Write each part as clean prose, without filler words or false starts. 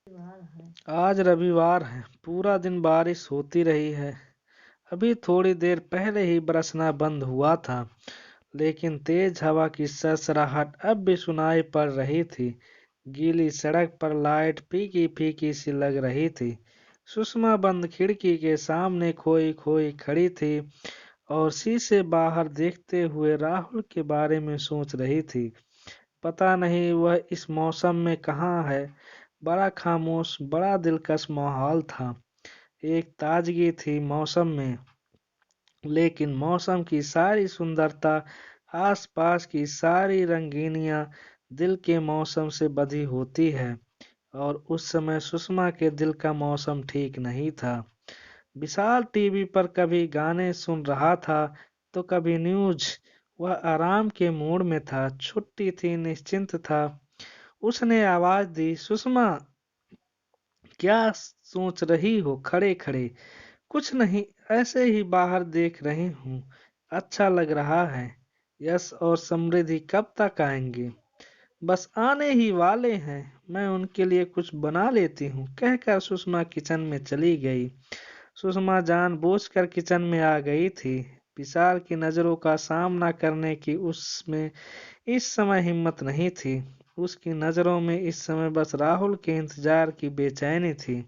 आज रविवार है। पूरा दिन बारिश होती रही है। अभी थोड़ी देर पहले ही बरसना बंद हुआ था, लेकिन तेज हवा की सरसराहट अब भी सुनाई पड़ रही थी। गीली सड़क पर लाइट फीकी फीकी सी लग रही थी। सुषमा बंद खिड़की के सामने खोई खोई खड़ी थी और शीशे बाहर देखते हुए राहुल के बारे में सोच रही थी। पता नहीं वह इस मौसम में कहाँ है। बड़ा खामोश, बड़ा दिलकश माहौल था। एक ताजगी थी मौसम में, लेकिन मौसम की सारी सुंदरता, आसपास की सारी रंगीनियां दिल के मौसम से बधी होती है। और उस समय सुषमा के दिल का मौसम ठीक नहीं था। विशाल टीवी पर कभी गाने सुन रहा था तो कभी न्यूज। वह आराम के मूड में था, छुट्टी थी, निश्चिंत था। उसने आवाज दी, सुषमा, क्या सोच रही हो खड़े खड़े? कुछ नहीं, ऐसे ही बाहर देख रही हूँ। अच्छा लग रहा है। यश और समृद्धि कब तक आएंगे? बस आने ही वाले हैं, मैं उनके लिए कुछ बना लेती हूँ, कहकर सुषमा किचन में चली गई। सुषमा जानबूझकर किचन में आ गई थी। विशाल की नजरों का सामना करने की उसमें इस समय हिम्मत नहीं थी। उसकी नजरों में इस समय बस राहुल के इंतजार की बेचैनी थी।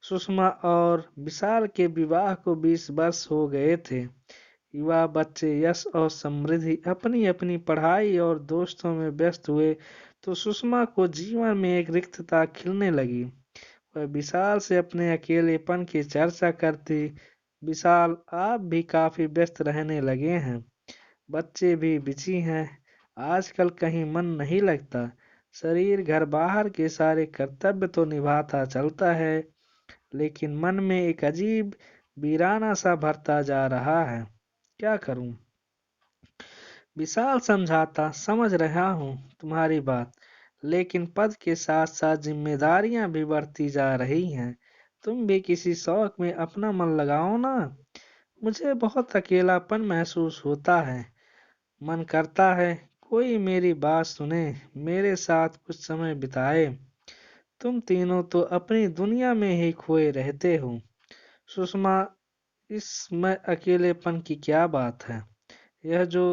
सुषमा और विशाल के विवाह को 20 वर्ष हो गए थे। युवा बच्चे यश और समृद्धि अपनी अपनी पढ़ाई और दोस्तों में व्यस्त हुए तो सुषमा को जीवन में एक रिक्तता खिलने लगी। वह विशाल से अपने अकेलेपन की चर्चा करती। विशाल, आप भी काफी व्यस्त रहने लगे हैं, बच्चे भी बिजी हैं, आजकल कहीं मन नहीं लगता। शरीर घर बाहर के सारे कर्तव्य तो निभाता चलता है, लेकिन मन में एक अजीब वीराना सा भरता जा रहा है। क्या करूं? विशाल समझाता, समझ रहा हूं तुम्हारी बात, लेकिन पद के साथ साथ जिम्मेदारियां भी बढ़ती जा रही हैं। तुम भी किसी शौक में अपना मन लगाओ ना। मुझे बहुत अकेलापन महसूस होता है। मन करता है कोई मेरी बात सुने, मेरे साथ कुछ समय बिताए। तुम तीनों तो अपनी दुनिया में ही खोए रहते हो। सुषमा, इसमें अकेलेपन की क्या बात है? यह जो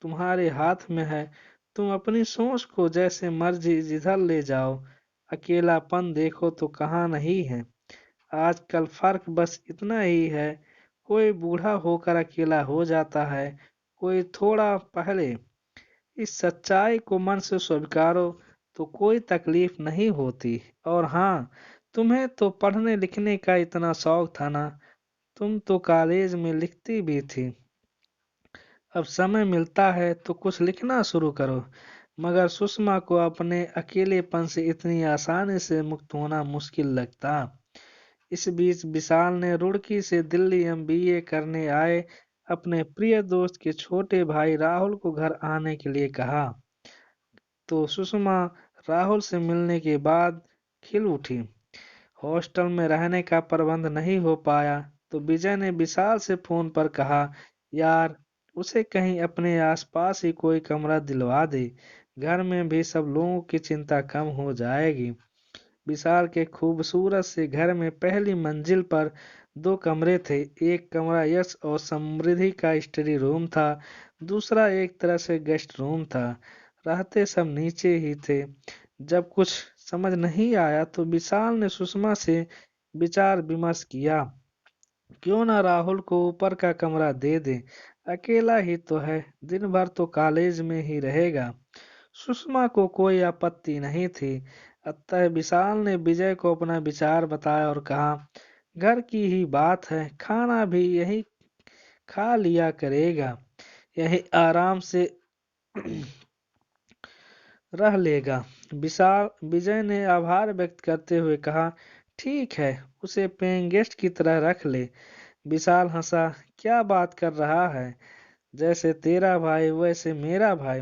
तुम्हारे हाथ में है, तुम अपनी सोच को जैसे मर्जी जिधर ले जाओ। अकेलापन देखो तो कहाँ नहीं है। आजकल फर्क बस इतना ही है, कोई बूढ़ा होकर अकेला हो जाता है, कोई थोड़ा पहले। इस सच्चाई को मन से स्वीकारो तो कोई तकलीफ नहीं होती। और हाँ, तुम्हें तो पढ़ने लिखने का इतना शौक था ना, तुम तो कॉलेज में लिखती भी थी। अब समय मिलता है तो कुछ लिखना शुरू करो। मगर सुषमा को अपने अकेलेपन से इतनी आसानी से मुक्त होना मुश्किल लगता। इस बीच विशाल ने रुड़की से दिल्ली एमबीए करने आए अपने प्रिय दोस्त के छोटे भाई राहुल को घर आने के लिए कहा। तो सुषमा राहुल से मिलने के बाद खिल उठी। हॉस्टल में रहने का प्रबंध नहीं हो पाया तो विजय ने विशाल से फोन पर कहा, यार, उसे कहीं अपने आसपास ही कोई कमरा दिलवा दे, घर में भी सब लोगों की चिंता कम हो जाएगी। विशाल के खूबसूरत से घर में पहली मंजिल पर दो कमरे थे। एक कमरा यश और समृद्धि का स्टडी रूम था, दूसरा एक तरह से गेस्ट रूम था। रहते सब नीचे ही थे। जब कुछ समझ नहीं आया तो विशाल ने सुषमा से विचार विमर्श किया, क्यों ना राहुल को ऊपर का कमरा दे दे, अकेला ही तो है, दिन भर तो कॉलेज में ही रहेगा। सुषमा को कोई आपत्ति नहीं थी। अतः विशाल ने विजय को अपना विचार बताया और कहा, घर की ही बात है, खाना भी यही खा लिया करेगा, यही आराम से रह लेगा। विशाल विजय ने आभार व्यक्त करते हुए कहा, ठीक है, उसे पेइंग गेस्ट की तरह रख ले। विशाल हंसा, क्या बात कर रहा है, जैसे तेरा भाई वैसे मेरा भाई।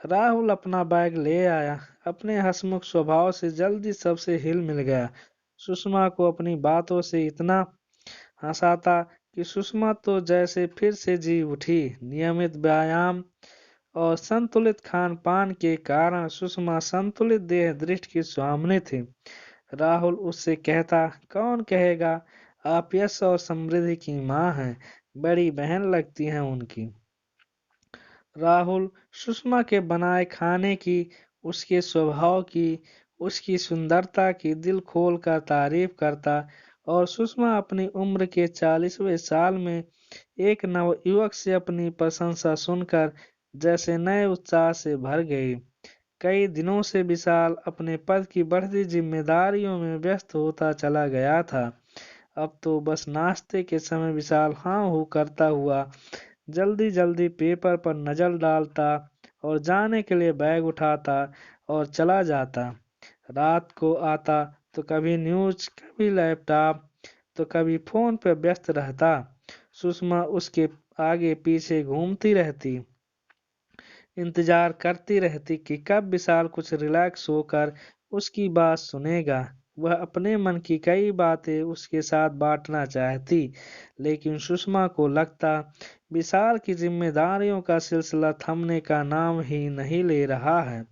राहुल अपना बैग ले आया। अपने हंसमुख स्वभाव से जल्दी सबसे हिल मिल गया। सुषमा को अपनी बातों से इतना हंसाता कि सुषमा तो जैसे फिर से जी उठी। नियमित व्यायाम और संतुलित खान पान के कारण सुषमा संतुलित देह दृष्टि की स्वामिनी थी। राहुल उससे कहता, कौन कहेगा, आप यश और समृद्धि की माँ हैं, बड़ी बहन लगती हैं उनकी। राहुल सुषमा के बनाए खाने की, उसके स्वभाव की, उसकी सुंदरता की दिल खोल कर तारीफ करता और सुषमा अपनी उम्र के 40वें साल में एक नवयुवक से अपनी प्रशंसा सुनकर जैसे नए उत्साह से भर गई। कई दिनों से विशाल अपने पद की बढ़ती जिम्मेदारियों में व्यस्त होता चला गया था। अब तो बस नाश्ते के समय विशाल हाँ हूँ करता हुआ जल्दी जल्दी पेपर पर नजर डालता और जाने के लिए बैग उठाता और चला जाता। रात को आता तो कभी न्यूज, कभी लैपटॉप, तो कभी फोन पर व्यस्त रहता। सुषमा उसके आगे पीछे घूमती रहती, इंतजार करती रहती कि कब विशाल कुछ रिलैक्स होकर उसकी बात सुनेगा। वह अपने मन की कई बातें उसके साथ बांटना चाहती, लेकिन सुषमा को लगता विशाल की जिम्मेदारियों का सिलसिला थमने का नाम ही नहीं ले रहा है।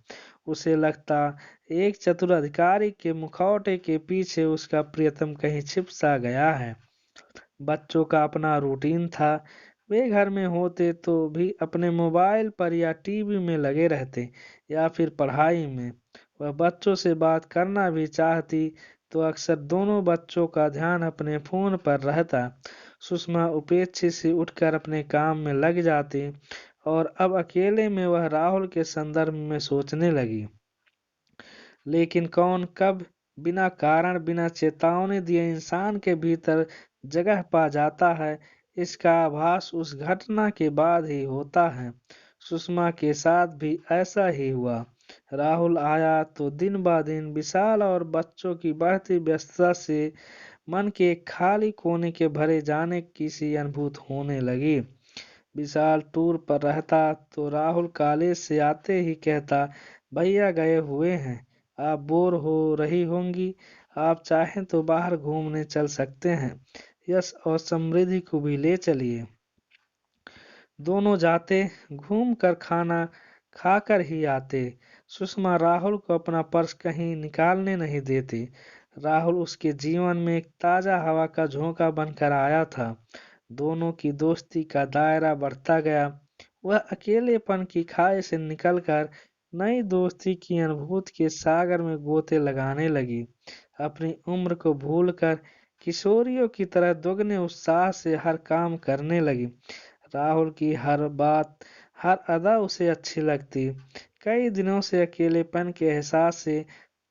उसे लगता एक चतुर अधिकारी के मुखौटे के पीछे उसका प्रियतम कहीं छिप सा गया है। बच्चों का अपना रूटीन था। वे घर में होते तो भी अपने मोबाइल पर या टीवी में लगे रहते या फिर पढ़ाई में। वह बच्चों से बात करना भी चाहती तो अक्सर दोनों बच्चों का ध्यान अपने फोन पर रहता। सुषमा उपेक्षित से उठकर अपने काम में लग जाती और अब अकेले में वह राहुल के संदर्भ में सोचने लगी। लेकिन कौन कब बिना कारण, बिना चेतावनी दिए इंसान के भीतर जगह पा जाता है, इसका आभास उस घटना के बाद ही होता है। सुषमा के साथ भी ऐसा ही हुआ। राहुल आया तो दिन ब दिन विशाल और बच्चों की बढ़ती व्यस्तता से मन के एक खाली कोने के भरे जाने की सी अनुभूत होने लगी। विशाल टूर पर रहता तो राहुल कॉलेज से आते ही कहता, भैया गए हुए हैं, आप बोर हो रही होंगी, आप चाहें तो बाहर घूमने चल सकते हैं, यश और समृद्धि को भी ले चलिए। दोनों जाते, घूम कर खाना खाकर ही आते। सुषमा राहुल को अपना पर्स कहीं निकालने नहीं देती। राहुल उसके जीवन में एक ताजा हवा का झोंका बनकर आया था। दोनों की दोस्ती का दायरा बढ़ता गया। वह अकेलेपन की खाई से निकलकर नई दोस्ती की अनुभूति के सागर में गोते लगाने लगी। अपनी उम्र को भूलकर किशोरियों की तरह दोगुने उत्साह से हर काम करने लगी। राहुल की हर बात, हर अदा उसे अच्छी लगती। कई दिनों से अकेलेपन के एहसास से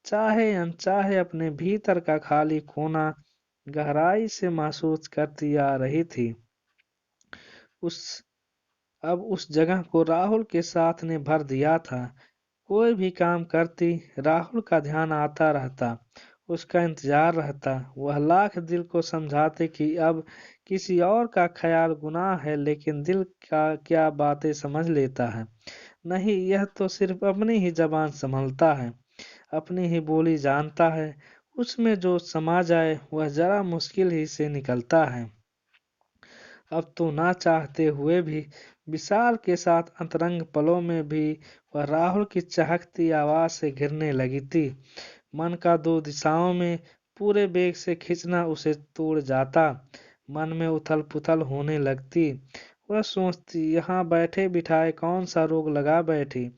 चाहे अनचाहे अपने भीतर का खाली कोना गहराई से महसूस करती आ रही थी। उस अब उस जगह को राहुल के साथ ने भर दिया था। कोई भी काम करती, राहुल का ध्यान आता रहता, उसका इंतजार रहता। वह लाख दिल को समझाते कि अब किसी और का ख्याल गुनाह है, लेकिन दिल का क्या बातें समझ लेता है। नहीं, यह तो सिर्फ अपनी ही जबान संभलता है, अपनी ही बोली जानता है। उसमें जो समा जाए वह जरा मुश्किल ही से निकलता है। अब तो ना चाहते हुए भी विशाल के साथ अंतरंग पलों में भी वह राहुल की चहकती आवाज से घिरने लगी थी। मन का दो दिशाओं में पूरे बेग से खींचना उसे तोड़ जाता। मन में उथल पुथल होने लगती। वह सोचती, यहाँ बैठे बिठाए कौन सा रोग लगा बैठी।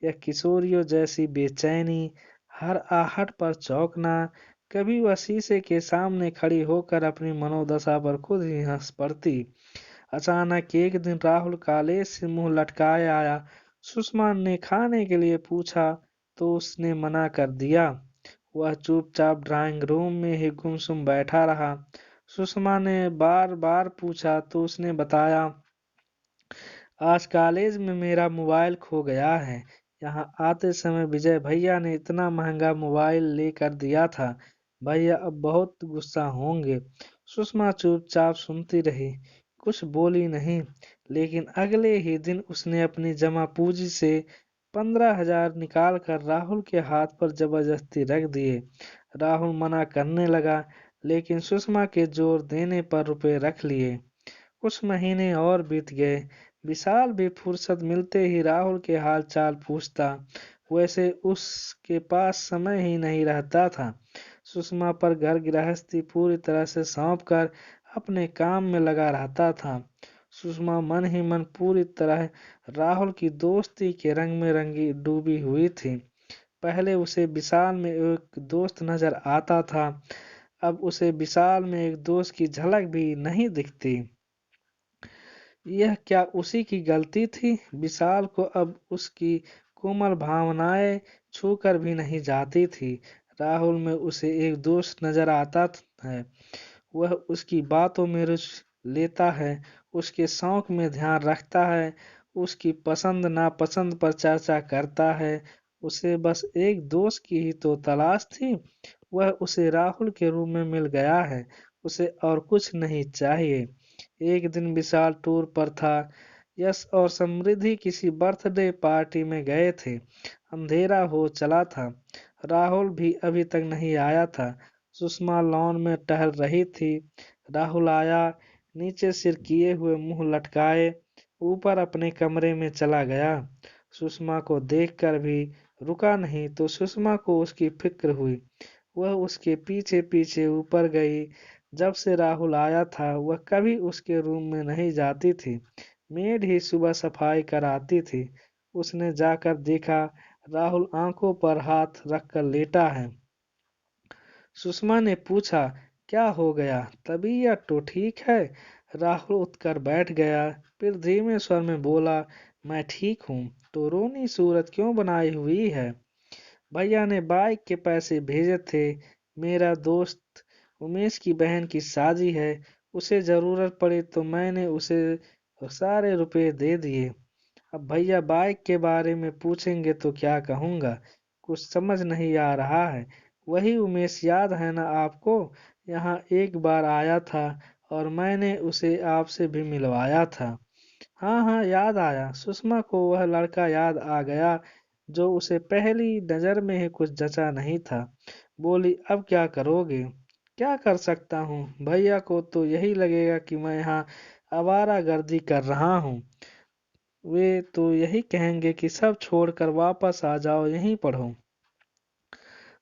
यह किशोरियों जैसी बेचैनी, हर आहट पर चौंकना। कभी वह शीशे के सामने खड़ी होकर अपनी मनोदशा पर खुद ही हंस पड़ती। अचानक एक दिन राहुल कॉलेज से मुंह लटकाए आया। सुषमा ने खाने के लिए पूछा तो उसने मना कर दिया। वह चुपचाप ड्राइंग रूम में ही गुमसुम बैठा रहा। सुषमा ने बार बार पूछा तो उसने बताया, आज कॉलेज में मेरा मोबाइल खो गया है। यहाँ आते समय विजय भैया ने इतना महंगा मोबाइल लेकर दिया था। भैया अब बहुत गुस्सा होंगे। सुषमा चुपचाप सुनती रही, कुछ बोली नहीं। लेकिन अगले ही दिन उसने अपनी जमा पूंजी से 15,000 निकाल कर राहुल के हाथ पर जबरदस्ती रख दिए। राहुल मना करने लगा, लेकिन सुषमा के जोर देने पर रुपए रख लिए। कुछ महीने और बीत गए। विशाल भी फुर्सत मिलते ही राहुल के हाल चाल पूछता। वैसे उसके पास समय ही नहीं रहता था। सुषमा पर घर गृहस्थी पूरी तरह से सौंप कर अपने काम में लगा रहता था। सुषमा मन ही मन पूरी तरह राहुल की दोस्ती के रंग में रंगी डूबी हुई थी। पहले उसे विशाल में एक दोस्त नजर आता था, अब उसे विशाल में एक दोस्त की झलक भी नहीं दिखती। यह क्या उसी की गलती थी? विशाल को अब उसकी कोमल भावनाएं छूकर भी नहीं जाती थी। राहुल में उसे एक दोस्त नजर आता है। वह उसकी बातों में रुचि लेता है, उसके शौक में ध्यान रखता है, उसकी पसंद नापसंद पर चर्चा करता है। उसे बस एक दोस्त की ही तो तलाश थी। वह उसे राहुल के रूप में मिल गया है। उसे और कुछ नहीं चाहिए। एक दिन विशाल टूर पर था। यश और समृद्धि किसी बर्थडे पार्टी में गए थे। अंधेरा हो चला था। राहुल भी अभी तक नहीं आया था। सुषमा लॉन में टहल रही थी। राहुल आया, नीचे सिर किए हुए मुंह लटकाए ऊपर अपने कमरे में चला गया। सुषमा को देखकर भी रुका नहीं तो सुषमा को उसकी फिक्र हुई। वह उसके पीछे पीछे ऊपर गई। जब से राहुल आया था वह कभी उसके रूम में नहीं जाती थी। मेड ही सुबह सफाई कराती थी। उसने जाकर देखा, राहुल आंखों पर हाथ रखकर लेटा है। सुषमा ने पूछा, क्या हो गया? तबीयत तो ठीक है? राहुल उठकर बैठ गया, फिर धीमे स्वर में बोला, मैं ठीक हूँ। तो रोनी सूरत क्यों बनाई हुई है? भैया ने बाइक के पैसे भेजे थे। मेरा दोस्त उमेश की बहन की शादी है। उसे जरूरत पड़ी तो मैंने उसे सारे रुपए दे दिए। अब भैया बाइक के बारे में पूछेंगे तो क्या कहूँगा? कुछ समझ नहीं आ रहा है। वही उमेश याद है ना आपको? यहाँ एक बार आया था और मैंने उसे आपसे भी मिलवाया था। हाँ हाँ, याद आया। सुषमा को वह लड़का याद आ गया जो उसे पहली नजर में ही कुछ जचा नहीं था। बोली, अब क्या करोगे? क्या कर सकता हूँ? भैया को तो यही लगेगा कि मैं यहाँ आवारागर्दी कर रहा हूँ। वे तो यही कहेंगे कि सब छोड़कर वापस आ जाओ, यहीं पढ़ो।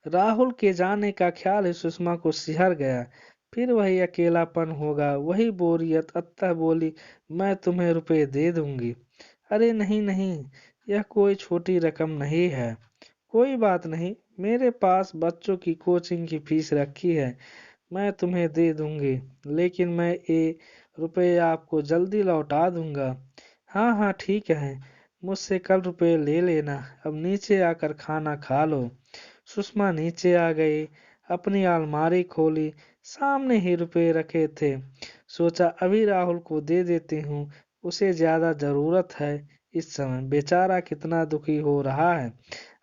राहुल के जाने का ख्याल ही सुषमा को सिहर गया। फिर वही अकेलापन होगा, वही बोरियत। अतः बोली, मैं तुम्हें रुपए दे दूंगी। अरे नहीं नहीं, यह कोई छोटी रकम नहीं है। कोई बात नहीं, मेरे पास बच्चों की कोचिंग की फीस रखी है, मैं तुम्हें दे दूंगी। लेकिन मैं ये रुपए आपको जल्दी लौटा दूंगा। हाँ हाँ ठीक है, मुझसे कल रुपए ले लेना। अब नीचे आकर खाना खा लो। सुषमा नीचे आ गई, अपनी अलमारी खोली, सामने ही रुपए रखे थे। सोचा अभी राहुल को दे देती हूँ, उसे ज्यादा जरूरत है इस समय। बेचारा कितना दुखी हो रहा है।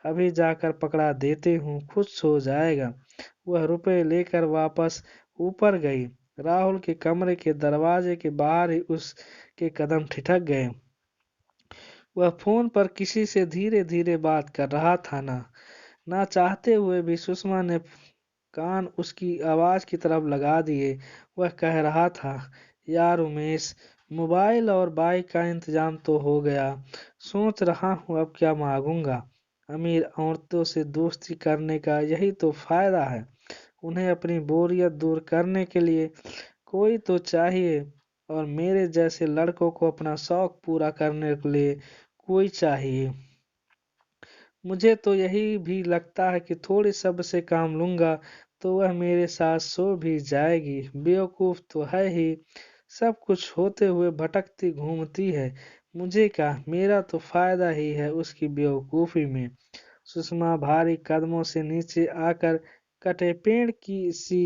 अभी जाकर पकड़ा देती हूँ, खुश हो जाएगा। वह रुपए लेकर वापस ऊपर गई। राहुल के कमरे के दरवाजे के बाहर ही उसके कदम ठिठक गए। वह फोन पर किसी से धीरे धीरे बात कर रहा था। ना चाहते हुए भी सुषमा ने कान उसकी आवाज की तरफ लगा दिए। वह कह रहा था, यार उमेश, मोबाइल और बाइक का इंतजाम तो हो गया। सोच रहा हूँ अब क्या मांगूंगा। अमीर औरतों से दोस्ती करने का यही तो फायदा है। उन्हें अपनी बोरियत दूर करने के लिए कोई तो चाहिए, और मेरे जैसे लड़कों को अपना शौक पूरा करने के लिए कोई चाहिए। मुझे तो यही भी लगता है कि थोड़ी सब्र से काम लूंगा तो वह मेरे साथ सो भी जाएगी। बेवकूफ तो है ही, सब कुछ होते हुए भटकती घूमती है। मुझे क्या, मेरा तो फायदा ही है उसकी बेवकूफी में। सुषमा भारी कदमों से नीचे आकर कटे पेड़ की सी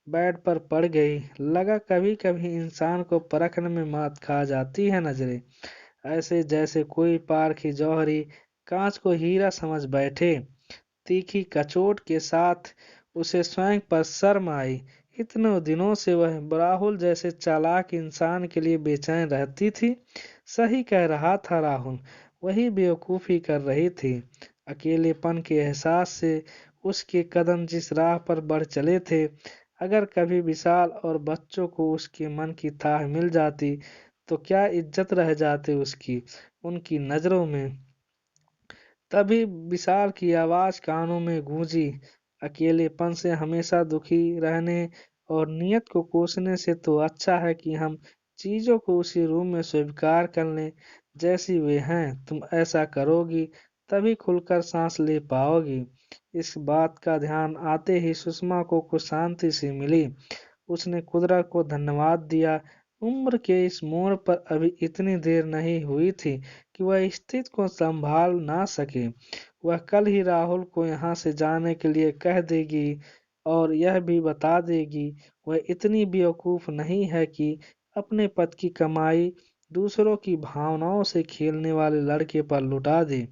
बेड पर पड़ गई। लगा कभी कभी इंसान को परखने में मात खा जाती है नजरें, ऐसे जैसे कोई पारखी जौहरी कांच को हीरा समझ बैठे। तीखी कचोट के साथ उसे स्वयं पर शर्म आई। इतने दिनों से वह राहुल जैसे चालाक इंसान के लिए बेचैन रहती थी। सही कह रहा था राहुल, वही बेवकूफी कर रही थी। अकेलेपन के एहसास से उसके कदम जिस राह पर बढ़ चले थे, अगर कभी विशाल और बच्चों को उसके मन की थाह मिल जाती तो क्या इज्जत रह जाती उसकी उनकी नजरों में। तभी विशाल की आवाज कानों में गूंजी, अकेलेपन से हमेशा दुखी रहने और नियत को कोसने से तो अच्छा है कि हम चीजों को उसी रूप में स्वीकार कर लें जैसी वे हैं। तुम ऐसा करोगी तभी खुलकर सांस ले पाओगी। इस बात का ध्यान आते ही सुषमा को कुछ शांति सी मिली। उसने कुदरत को धन्यवाद दिया। उम्र के इस मोड़ पर अभी इतनी देर नहीं हुई थी कि वह स्थिति को संभाल ना सके। वह कल ही राहुल को यहाँ से जाने के लिए कह देगी और यह भी बता देगी वह इतनी बेवकूफ नहीं है कि अपने पद की कमाई दूसरों की भावनाओं से खेलने वाले लड़के पर लुटा दे।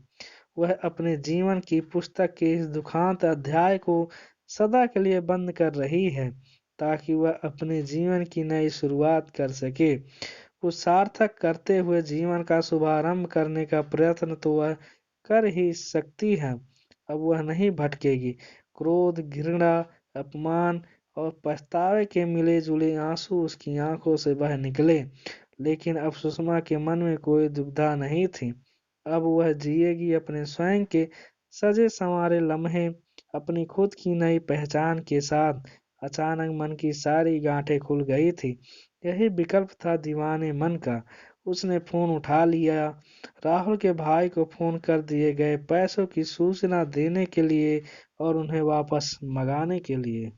वह अपने जीवन की पुस्तक के इस दुखांत अध्याय को सदा के लिए बंद कर रही है ताकि वह अपने जीवन की नई शुरुआत कर सके। कुछ सार्थक करते हुए जीवन का शुभारंभ करने का प्रयत्न तो वह कर ही सकती है। अब वह नहीं भटकेगी। क्रोध, घृणा, अपमान और पछतावे के मिले जुले आंसू उसकी आंखों से बह निकले, लेकिन अब सुषमा के मन में कोई दुविधा नहीं थी। अब वह जिएगी अपने स्वयं के सजे संवारे लम्हे, अपनी खुद की नई पहचान के साथ। अचानक मन की सारी गांठें खुल गई थी। यही विकल्प था दीवाने मन का। उसने फोन उठा लिया। राहुल के भाई को फोन कर दिए गए पैसों की सूचना देने के लिए और उन्हें वापस मंगाने के लिए।